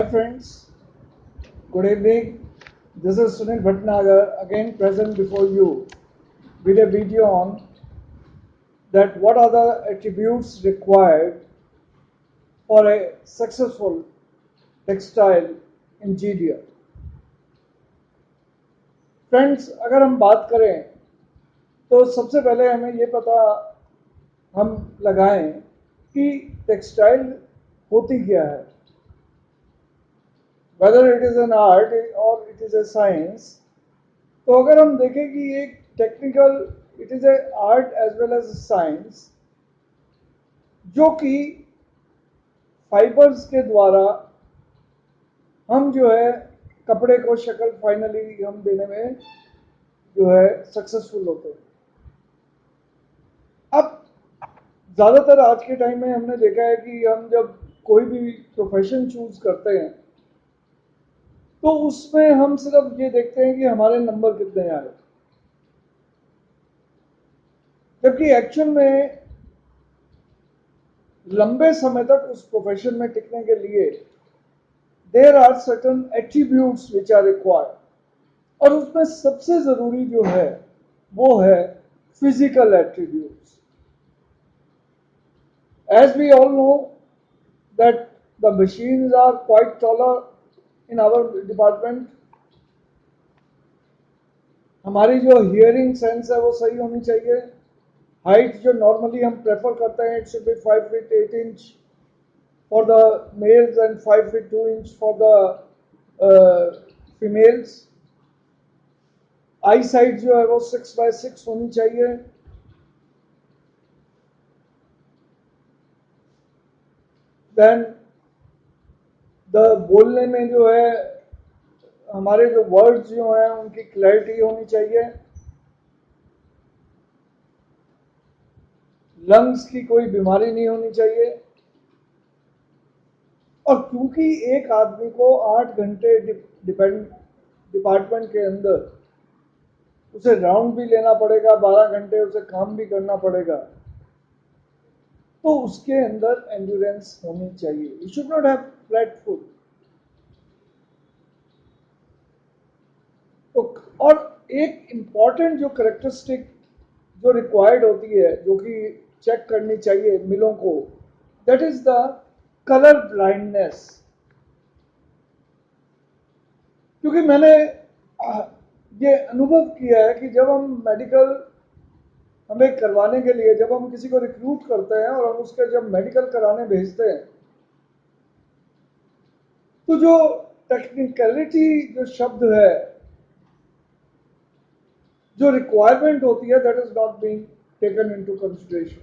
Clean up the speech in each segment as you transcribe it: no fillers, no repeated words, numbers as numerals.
Hi friends, good evening. This is Sunil Bhatnagar again present before you with a video on that what are the attributes required for a successful textile engineer. Friends, अगर हम बात करें तो सबसे पहले हमें ये पता हम लगाएं कि टेक्सटाइल होती क्या है, whether it is an art or it is a science. तो अगर हम देखें कि एक technical it is a art as well as science जो कि फाइबर्स के द्वारा हम जो है कपड़े को शक्ल फाइनली हम देने में जो है सक्सेसफुल होते हैं। अब ज़्यादातर आज के टाइम में हमने देखा है कि हम जब कोई भी प्रोफेशन चूज करते हैं तो उसमें हम सिर्फ ये देखते हैं कि हमारे नंबर कितने आए, जबकि एक्चुअल में लंबे समय तक उस प्रोफेशन में टिकने के लिए there are certain attributes which are required, और उसमें सबसे जरूरी जो है वो है physical attributes. As we all know that the machines are quite taller in our department. हमारी जो हियरिंग सेंस है वो सही होनी चाहिए। हाइट जो नॉर्मली हम प्रेफर करते हैं it should be 5 feet 8 inch for the males and 5 feet 2 inch for the females. I side जो है वो 6x6 होनी चाहिए। देन द बोलने में जो है हमारे जो वर्ड्स जो हैं उनकी क्लैरिटी होनी चाहिए। लंग्स की कोई बीमारी नहीं होनी चाहिए। और क्योंकि एक आदमी को 8 घंटे डिपार्टमेंट के अंदर उसे राउंड भी लेना पड़ेगा, 12 घंटे उसे काम भी करना पड़ेगा, तो उसके अंदर एंड्योरेंस होनी चाहिए। You should not have flat foot. तो और एक इंपॉर्टेंट जो करेक्टरिस्टिक जो रिक्वायर्ड होती है, जो कि चेक करनी चाहिए मिलों को, that is the colour blindness. क्योंकि मैंने ये अनुभव किया है कि जब हम मेडिकल हमें करवाने के लिए जब हम किसी को रिक्रूट करते हैं और हम उसके जब मेडिकल कराने भेजते हैं तो जो टेक्निकलिटी जो शब्द है, जो रिक्वायरमेंट होती है, that is not being taken into consideration.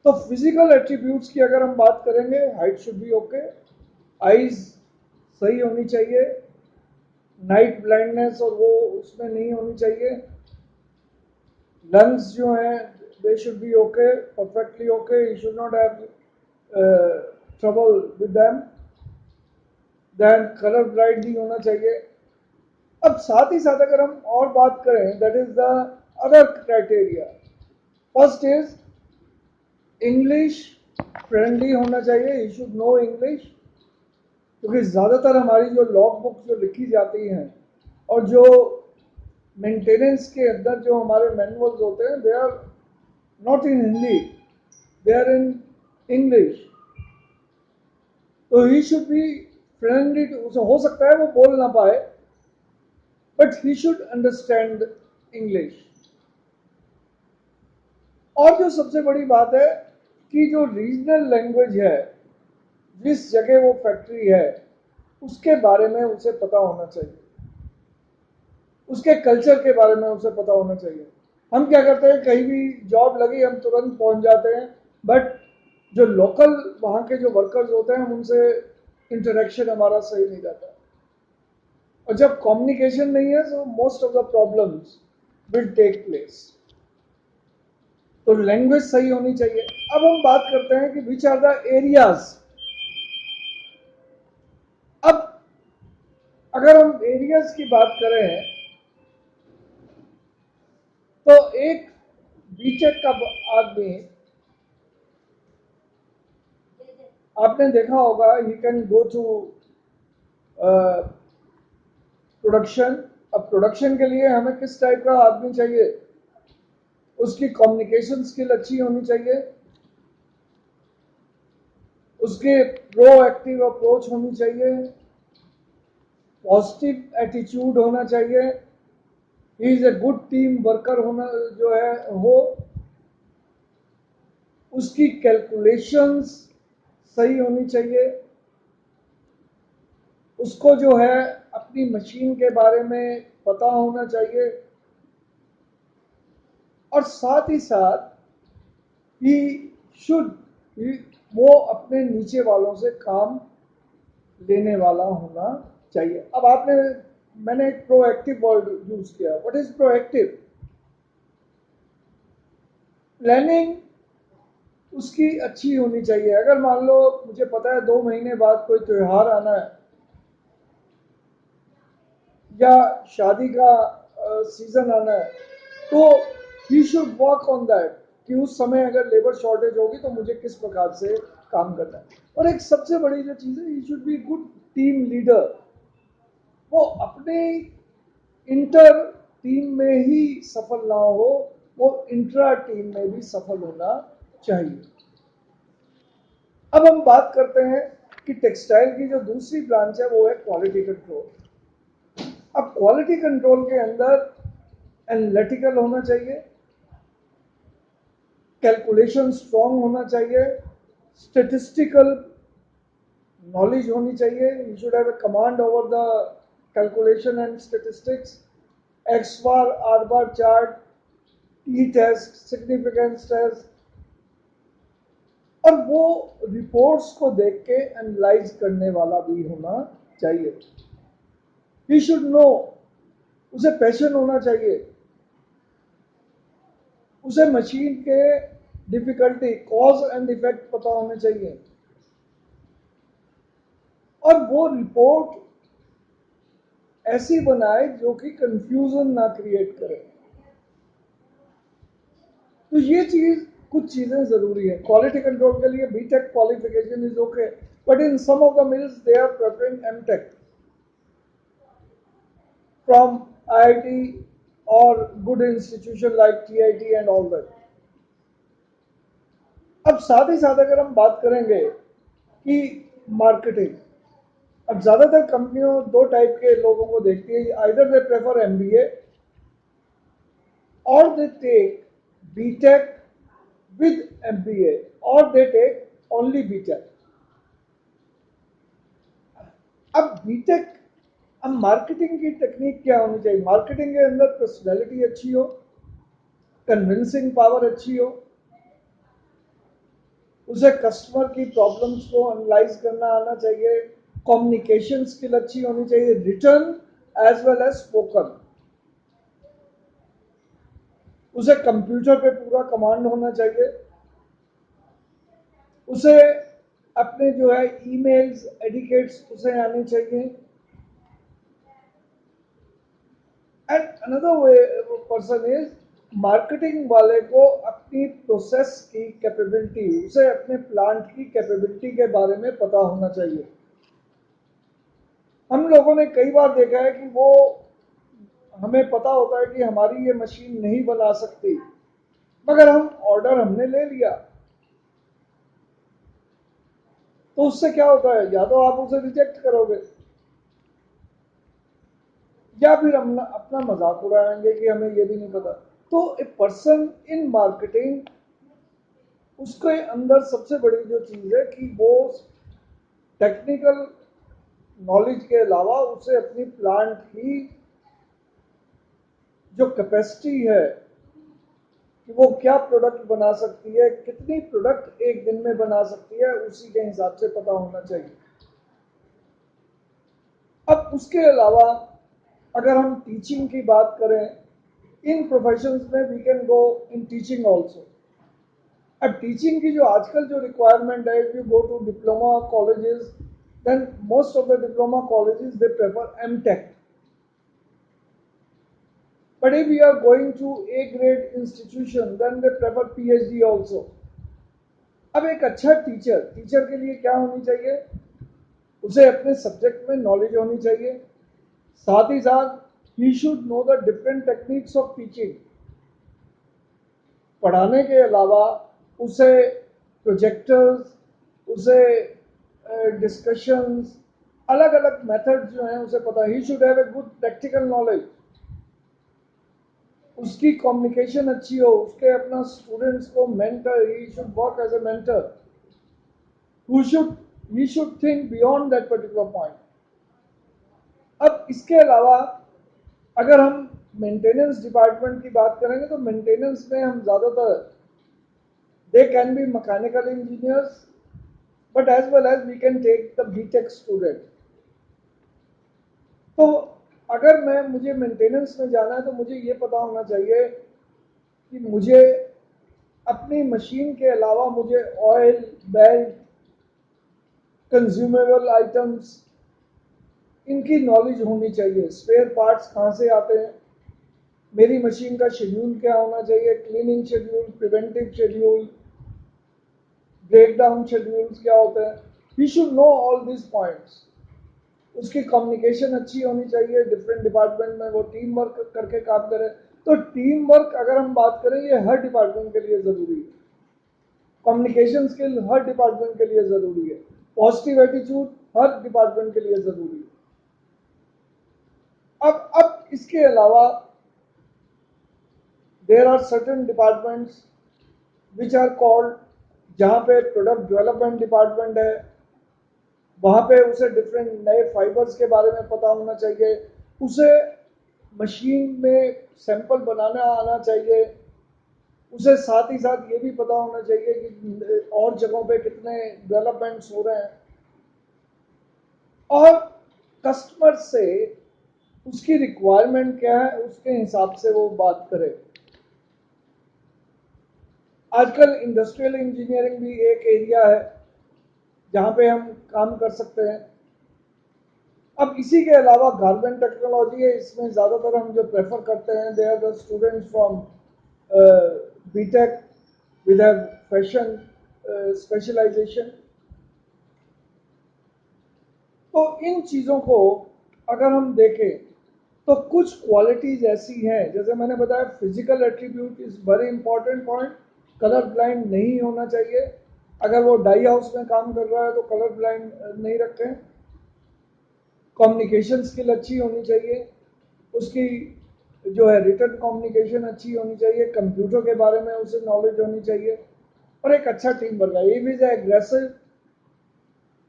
तो फिजिकल एट्रीब्यूट्स की अगर हम बात करेंगे, height should be okay, eyes सही होनी चाहिए, नाइट ब्लाइंडनेस और वो उसमें नहीं होनी चाहिए। लंग्स जो हैं they should be okay, perfectly okay, you should not have trouble with them. Then colour blind नहीं होना चाहिए। अब साथ ही साथ अगर हम और बात करें, that is the other criteria. First is English friendly होना चाहिए, यू शुड नो इंग्लिश। क्योंकि ज़्यादातर हमारी जो लॉग बुक्स जो लिखी जाती हैं और जो मेंटेनेंस के अंदर जो हमारे मैनुअल्स होते हैं, they are not in Hindi, they are in English. तो ही शुड बी फ्रेंडली। हो सकता है वो बोल ना पाए, but he should understand English. और जो सबसे बड़ी बात है कि जो रीजनल लैंग्वेज है, जिस जगह वो फैक्ट्री है, उसके बारे में उसे पता होना चाहिए, उसके कल्चर के बारे में उसे पता होना चाहिए। हम क्या करते हैं, कहीं भी जॉब लगी हम तुरंत पहुंच जाते हैं, बट जो लोकल वहाँ के जो वर्कर्स होते हैं उनसे इंटरेक्शन हमारा सही नहीं रहता। और जब कम्युनिकेशन नहीं है तो most of the problems will take place. तो लैंग्वेज सही होनी चाहिए। अब हम बात करते हैं कि विच आर द एरियाज। अब अगर हम एरियाज की बात करें तो एक बीटेक का आदमी आपने देखा होगा he can go to production. अब प्रोडक्शन के लिए हमें किस टाइप का आदमी चाहिए? उसकी कम्युनिकेशन स्किल अच्छी होनी चाहिए, उसके प्रोएक्टिव अप्रोच होनी चाहिए, पॉजिटिव एटीट्यूड होना चाहिए, he is a good team worker होना जो है हो, उसकी कैलकुलेशंस सही होनी चाहिए, उसको जो है अपनी मशीन के बारे में पता होना चाहिए, और साथ ही साथ ही शुड वो अपने नीचे वालों से काम लेने वाला होना चाहिए। अब मैंने एक प्रोएक्टिव वर्ड यूज किया। What is proactive? प्लानिंग उसकी अच्छी होनी चाहिए। अगर मान लो मुझे पता है 2 महीने बाद कोई त्योहार आना है या शादी का सीजन आना है, तो he should work on that कि उस समय अगर लेबर शॉर्टेज होगी तो मुझे किस प्रकार से काम करना है। और एक सबसे बड़ी जो चीज़ है, he should be good team leader. वो अपने इंटर टीम में ही सफल ना हो, वो इंट्रा टीम में भी सफल होना चाहिए। अब हम बात करते हैं कि टेक्सटाइल की जो दूसरी ब्रांच है वो है क्वालिटी कंट्रोल। अब क्वालिटी कंट्रोल के अंदर एनालिटिकल होना चाहिए, कैलकुलेशन स्ट्रांग होना चाहिए, स्टेटिस्टिकल नॉलेज होनी चाहिए। You should have a command over the calculation and statistics, X bar R bar chart, T test, significance test, और वो रिपोर्ट्स को देख के एनालाइज करने वाला भी होना चाहिए। ही शुड नो, उसे पैशन होना चाहिए, उसे मशीन के डिफिकल्टी, कॉज एंड इफेक्ट पता होने चाहिए, और वो रिपोर्ट ऐसी बनाए जो कि कंफ्यूजन ना क्रिएट करे। तो ये चीज, कुछ चीजें जरूरी है क्वालिटी कंट्रोल के लिए। BTech qualification is okay, but in some of the mills they are preferring MTech from IIT और good institution like TIT and all that. अब साथ ही साथ अगर हम बात करेंगे कि मार्केटिंग, अब ज्यादातर कंपनियों 2 टाइप के लोगों को देखती है, आइदर दे प्रेफर एमबीए और they take BTech with MBA or they take only BTech. अब बीटेक, अब मार्केटिंग की टेक्निक क्या होनी चाहिए? मार्केटिंग के अंदर पर्सनैलिटी अच्छी हो, कन्विंसिंग पावर अच्छी हो, उसे कस्टमर की प्रॉब्लम्स को एनालाइज करना आना चाहिए, कम्युनिकेशन स्किल अच्छी होनी चाहिए, written as well as spoken, उसे कंप्यूटर पे पूरा कमांड होना चाहिए, उसे अपने जो है ईमेल्स एडिकेट्स उसे आने चाहिए, and another way person is marketing वाले को अपनी प्रोसेस की कैपेबिलिटी, उसे अपने प्लांट की कैपेबिलिटी के बारे में पता होना चाहिए। हम लोगों ने कई बार देखा है कि वो, हमें पता होता है कि हमारी ये मशीन नहीं बना सकती, मगर ऑर्डर हमने ले लिया, तो उससे क्या होता है? या तो आप उसे रिजेक्ट करोगे या फिर हम अपना मजाक उड़ाएंगे कि हमें ये भी नहीं पता। तो ए पर्सन इन मार्केटिंग, उसके अंदर सबसे बड़ी जो चीज है कि वो टेक्निकल नॉलेज के अलावा उसे अपनी प्लांट की जो कैपेसिटी है कि वो क्या प्रोडक्ट बना सकती है, कितनी प्रोडक्ट एक दिन में बना सकती है, उसी के हिसाब से पता होना चाहिए। अब उसके अलावा अगर हम टीचिंग की बात करें, इन प्रोफेशंस में we can go in teaching also. अब टीचिंग की जो आजकल जो रिक्वायरमेंट है, if you go to diploma colleges, then most of the diploma colleges they prefer MTech, but if you are going to A grade institution, then they prefer PhD also. अब एक अच्छा teacher के लिए क्या होनी चाहिए, उसे अपने सब्जेक्ट में नॉलेज होनी चाहिए, साथ ही साथ he should know the different techniques of teaching. पढ़ाने के अलावा उसे प्रोजेक्टर्स, उसे डिस्कशंस, अलग अलग मेथड्स जो हैं उसे पता। He should have a good practical knowledge, उसकी कम्युनिकेशन अच्छी हो, उसके अपना स्टूडेंट्स को mentor, he should work as a mentor, he should think beyond that particular point. अब इसके अलावा अगर हम मेंटेनेंस डिपार्टमेंट की बात करेंगे तो मेंटेनेंस में हम ज़्यादातर they can be mechanical engineers, but as well as we can take the BTech student। तो अगर मुझे मेंटेनेंस में जाना है तो मुझे ये पता होना चाहिए कि मुझे अपनी मशीन के अलावा मुझे ऑयल, बेल्ट, कंज्यूमेबल आइटम्स, इनकी नॉलेज होनी चाहिए। स्पेयर पार्ट्स कहाँ से आते हैं, मेरी मशीन का शेड्यूल क्या होना चाहिए, cleaning schedule, preventive schedule, breakdown schedules क्या होते हैं। He should know all this points. उसकी कम्युनिकेशन अच्छी होनी चाहिए, डिफरेंट डिपार्टमेंट में वो टीम वर्क करके काम करे। तो टीम वर्क अगर हम बात करें ये हर डिपार्टमेंट के लिए ज़रूरी है, कम्युनिकेशन स्किल हर डिपार्टमेंट के लिए ज़रूरी है, पॉजिटिव एटीट्यूड हर डिपार्टमेंट के लिए ज़रूरी है। अब इसके अलावा there are certain departments which are called, जहाँ पे प्रोडक्ट डेवलपमेंट डिपार्टमेंट है, वहाँ पे उसे डिफरेंट नए फाइबर्स के बारे में पता होना चाहिए, उसे मशीन में सैंपल बनाना आना चाहिए, उसे साथ ही साथ ये भी पता होना चाहिए कि और जगहों पे कितने डेवलपमेंट्स हो रहे हैं, और कस्टमर से उसकी रिक्वायरमेंट क्या है उसके हिसाब से वो बात करे। आजकल इंडस्ट्रियल इंजीनियरिंग भी एक एरिया है जहाँ पे हम काम कर सकते हैं। अब इसी के अलावा गारमेंट टेक्नोलॉजी है, इसमें ज़्यादातर हम जो प्रेफर करते हैं they are the students from BTech with fashion specialisation. तो इन चीज़ों को अगर हम देखें तो कुछ क्वालिटीज ऐसी हैं, जैसे मैंने बताया physical attribute is very important point. Colour blind नहीं होना चाहिए, अगर वो डाई हाउस में काम कर रहा है तो कलर ब्लाइंड नहीं रखें। कम्युनिकेशन स्किल अच्छी होनी चाहिए, उसकी जो है रिटन कम्युनिकेशन अच्छी होनी चाहिए, कंप्यूटर के बारे में उसे नॉलेज होनी चाहिए, और एक अच्छा टीम वर्क है। If is aggressive,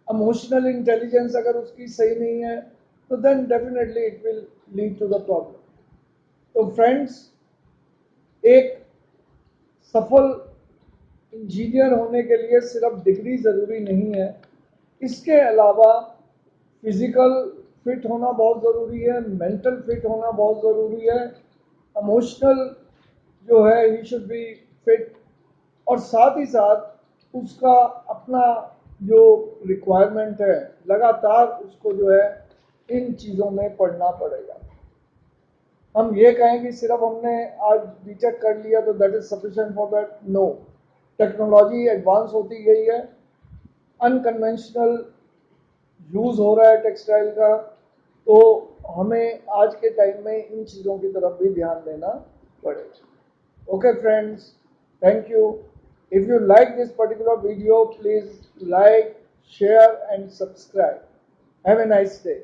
emotional intelligence अगर उसकी सही नहीं है तो then definitely it will lead to the problem. तो फ्रेंड्स, एक सफल इंजीनियर होने के लिए सिर्फ डिग्री ज़रूरी नहीं है, इसके अलावा फिजिकल फिट होना बहुत ज़रूरी है, मेंटल फिट होना बहुत ज़रूरी है, इमोशनल जो है ही शुड बी फिट, और साथ ही साथ उसका अपना जो रिक्वायरमेंट है लगातार उसको जो है इन चीज़ों में पढ़ना पड़ेगा। हम ये कहें कि सिर्फ हमने आज बीटेक कर लिया तो that is sufficient for that, no. Technology advance होती गई है, अनकन्वेंशनल यूज़ हो रहा है टेक्सटाइल का, तो हमें आज के टाइम में इन चीज़ों की तरफ भी ध्यान देना पड़ेगा। Okay friends, thank you. If you like this particular video, please like, share and subscribe. Have a nice day.